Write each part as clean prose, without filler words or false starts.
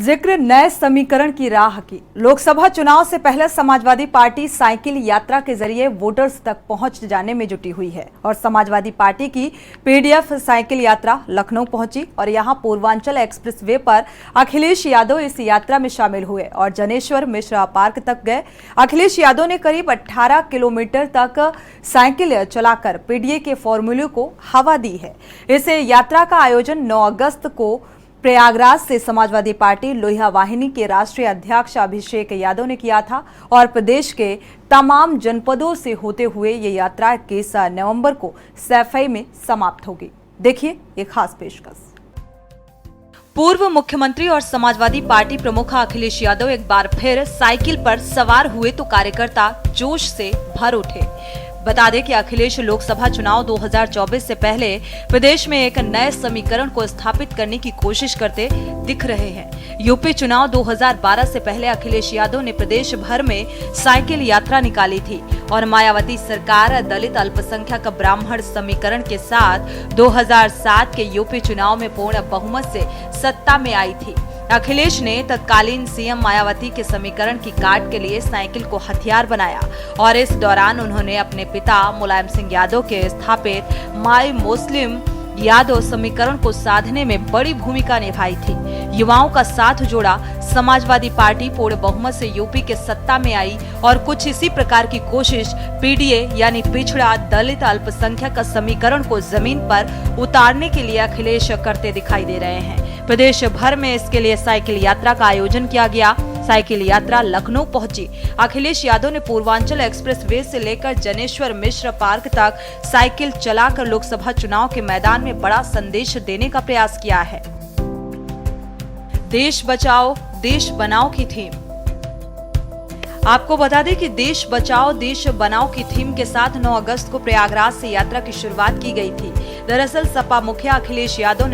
जिक्र नए समीकरण की राह की। लोकसभा चुनाव से पहले समाजवादी पार्टी साइकिल यात्रा के जरिए वोटर्स तक पहुंच जाने में जुटी हुई है और समाजवादी पार्टी की पीडीएफ साइकिल यात्रा लखनऊ पहुंची और यहां पूर्वांचल एक्सप्रेसवे पर अखिलेश यादव इस यात्रा में शामिल हुए और जनेश्वर मिश्र पार्क तक गए। अखिलेश यादव ने करीब 18 किलोमीटर तक साइकिल चलाकर पीडीए के फॉर्मूले को हवा दी है। इस यात्रा का आयोजन 9 अगस्त को प्रयागराज से समाजवादी पार्टी लोहिया वाहिनी के राष्ट्रीय अध्यक्ष अभिषेक यादव ने किया था और प्रदेश के तमाम जनपदों से होते हुए ये यात्रा 21 नवंबर को सैफई में समाप्त होगी। देखिए ये खास पेशकश। पूर्व मुख्यमंत्री और समाजवादी पार्टी प्रमुख अखिलेश यादव एक बार फिर साइकिल पर सवार हुए तो कार्यकर्ता जोश से भर उठे। बता दें कि अखिलेश लोकसभा चुनाव 2024 से पहले प्रदेश में एक नए समीकरण को स्थापित करने की कोशिश करते दिख रहे हैं। यूपी चुनाव 2012 से पहले अखिलेश यादव ने प्रदेश भर में साइकिल यात्रा निकाली थी और मायावती सरकार दलित अल्पसंख्यक ब्राह्मण समीकरण के साथ 2007 के यूपी चुनाव में पूर्ण बहुमत से सत्ता में आई थी। अखिलेश ने तत्कालीन सीएम मायावती के समीकरण की काट के लिए साइकिल को हथियार बनाया और इस दौरान उन्होंने अपने पिता मुलायम सिंह यादव के स्थापित माई मुस्लिम यादव समीकरण को साधने में बड़ी भूमिका निभाई थी। युवाओं का साथ जोड़ा। समाजवादी पार्टी पूर्ण बहुमत से यूपी के सत्ता में आई और कुछ इसी प्रकार की कोशिश पीडीए यानी पिछड़ा दलित अल्पसंख्यक समीकरण को जमीन पर उतारने के लिए अखिलेश करते दिखाई दे रहे हैं। प्रदेश भर में इसके लिए साइकिल यात्रा का आयोजन किया गया। साइकिल यात्रा लखनऊ पहुंची। अखिलेश यादव ने पूर्वांचल एक्सप्रेसवे से लेकर जनेश्वर मिश्र पार्क तक साइकिल चलाकर लोकसभा चुनाव के मैदान में बड़ा संदेश देने का प्रयास किया है। देश बचाओ देश बनाओ की थीम। आपको बता दें कि देश बचाओ देश बनाओ की थीम के साथ 9 अगस्त को प्रयागराज से यात्रा की शुरुआत की गई थी। दरअसल सपा मुखिया अखिलेश यादव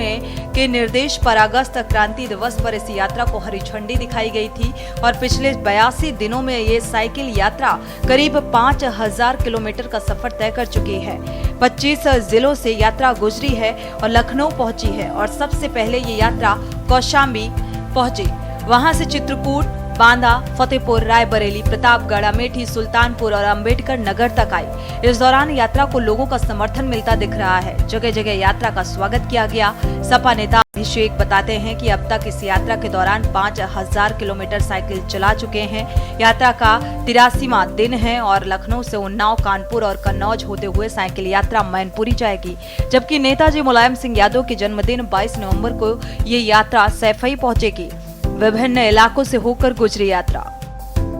के निर्देश पर अगस्त क्रांति दिवस पर इस यात्रा को हरी झंडी दिखाई गई थी और पिछले 82 दिनों में ये साइकिल यात्रा करीब 5000 किलोमीटर का सफर तय कर चुकी है। 25 जिलों से यात्रा गुजरी है और लखनऊ पहुंची है और सबसे पहले ये यात्रा कौशाम्बी पहुंची। वहां से चित्रकूट, बांदा, फतेहपुर, रायबरेली, प्रतापगढ़, अमेठी, सुल्तानपुर और अंबेडकर नगर तक आई। इस दौरान यात्रा को लोगों का समर्थन मिलता दिख रहा है। जगह जगह यात्रा का स्वागत किया गया। सपा नेता अभिषेक बताते हैं कि अब तक इस यात्रा के दौरान 5000 किलोमीटर साइकिल चला चुके हैं। यात्रा का 83वां दिन है और लखनऊ से उन्नाव, कानपुर और कन्नौज होते हुए साइकिल यात्रा मैनपुरी जाएगी। जबकि नेताजी मुलायम सिंह यादव के जन्मदिन 22 नवंबर को ये यात्रा सैफई पहुंचेगी। विभिन्न इलाकों से होकर गुजरी यात्रा।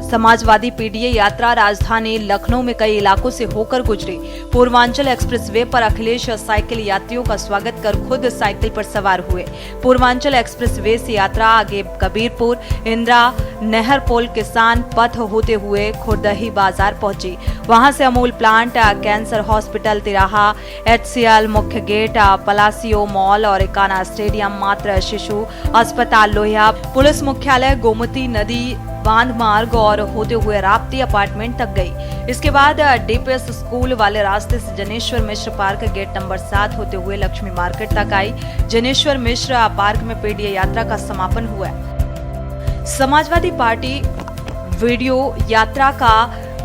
समाजवादी पीडीए यात्रा राजधानी लखनऊ में कई इलाकों से होकर गुजरी। पूर्वांचल एक्सप्रेसवे पर अखिलेश साइकिल यात्रियों का स्वागत कर खुद साइकिल पर सवार हुए। पूर्वांचल एक्सप्रेसवे से यात्रा आगे कबीरपुर, इंदिरा नहर पुल, किसान पथ होते हुए खुर्दही बाजार पहुंची। वहां से अमूल प्लांट, कैंसर हॉस्पिटल, तिराहा, HCL मुख्य गेट, पलासियो मॉल और इकाना स्टेडियम, मातृ शिशु अस्पताल लोहिया, पुलिस मुख्यालय, गोमती नदी बांध मार्ग और होते हुए राप्ती अपार्टमेंट तक गई। इसके बाद डीपीएस स्कूल वाले रास्ते से Janeshwar Mishra park gate number 7 होते हुए लक्ष्मी मार्केट तक आई। जनेश्वर मिश्र पार्क में पीडीए यात्रा का समापन हुआ। समाजवादी पार्टी वीडियो यात्रा का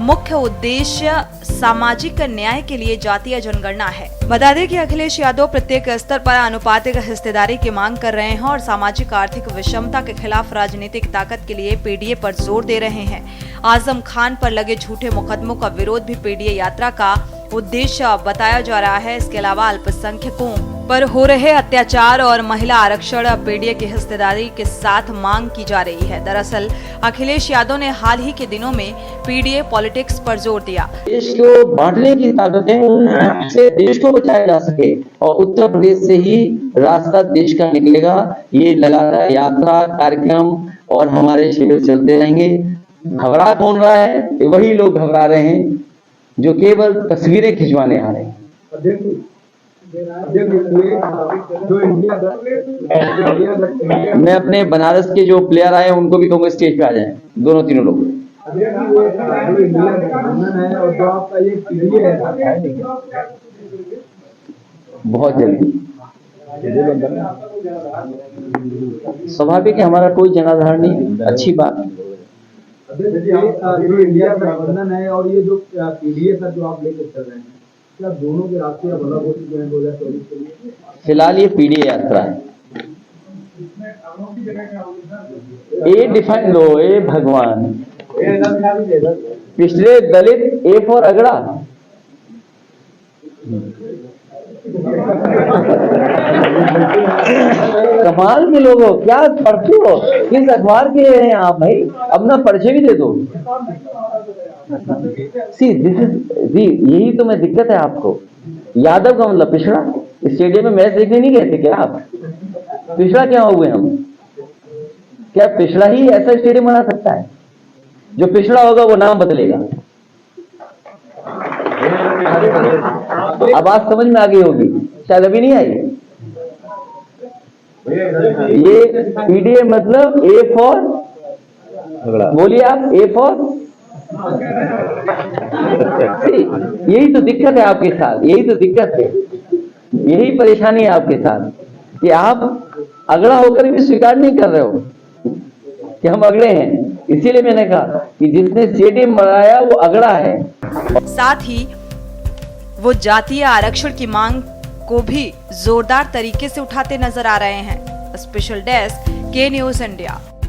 मुख्य उद्देश्य सामाजिक न्याय के लिए जातीय जनगणना है। बता दें कि अखिलेश यादव प्रत्येक स्तर पर आनुपातिक हिस्सेदारी की मांग कर रहे हैं और सामाजिक आर्थिक विषमता के खिलाफ राजनीतिक ताकत के लिए पीडीए पर जोर दे रहे हैं। आजम खान पर लगे झूठे मुकदमों का विरोध भी पीडीए यात्रा का उद्देश्य बताया जा रहा है। इसके अलावा अल्पसंख्यकों पर हो रहे अत्याचार और महिला आरक्षण पीडीए की हिस्सेदारी के साथ मांग की जा रही है। दरअसल अखिलेश यादव ने हाल ही के दिनों में पीडीए पॉलिटिक्स पर जोर दिया। देश को बांटने की ताकत है, से देश को बचाया जा सके और उत्तर प्रदेश से ही रास्ता देश का निकलेगा। ये लगातार यात्रा कार्यक्रम और हमारे शिविर चलते रहेंगे। घबरा कौन रहा है? वही लोग घबरा रहे हैं जो केवल तस्वीरें खिंचवाने आ रहे हैं। मैं अपने बनारस के जो प्लेयर आए उनको भी कहूँगा स्टेज पे आ जाएं, दोनों तीनों लोग। बहुत जल्दी स्वाभाविक है, हमारा कोई जनाधार नहीं, अच्छी बात। जो इंडिया गठबंधन है और ये जो पीडीए सर जो आप लेकर चल रहे हैं, क्या दोनों के रास्ते अब अलग हो चुके हैं 2024 के लिए? फिलहाल ये पीडीए यात्रा है। ए डिफाइन लो, ए भगवान, पिछड़े दलित, ए फॉर अगड़ा। कमाल के लोग हो, क्या पढ़ते हो, किस अखबार के हैं आप भाई? अपना परिचय भी दे दो। सी दिस इज यही तो मैं दिक्कत है आपको। यादव का मतलब पिछड़ा। स्टेडियम में मैच देखने नहीं गए थे क्या आप? पिछड़ा क्या हुए हम? क्या पिछड़ा ही ऐसा स्टेडियम बना सकता है? जो पिछड़ा होगा वो नाम बदलेगा। अब आप समझ में आ गई होगी, शायद अभी नहीं आई। ये पीडीए मतलब ए फॉर, बोलिए आप, ए फॉर। यही तो दिक्कत है आपके साथ, यही तो दिक्कत है, यही परेशानी है आपके साथ कि आप अगड़ा होकर भी स्वीकार नहीं कर रहे हो कि हम अगड़े हैं। इसीलिए मैंने कहा कि जिसने स्टेडियम बनाया वो अगड़ा है। साथ ही वो जातीय आरक्षण की मांग को भी जोरदार तरीके से उठाते नजर आ रहे हैं। स्पेशल डेस्क, के न्यूज़ इंडिया।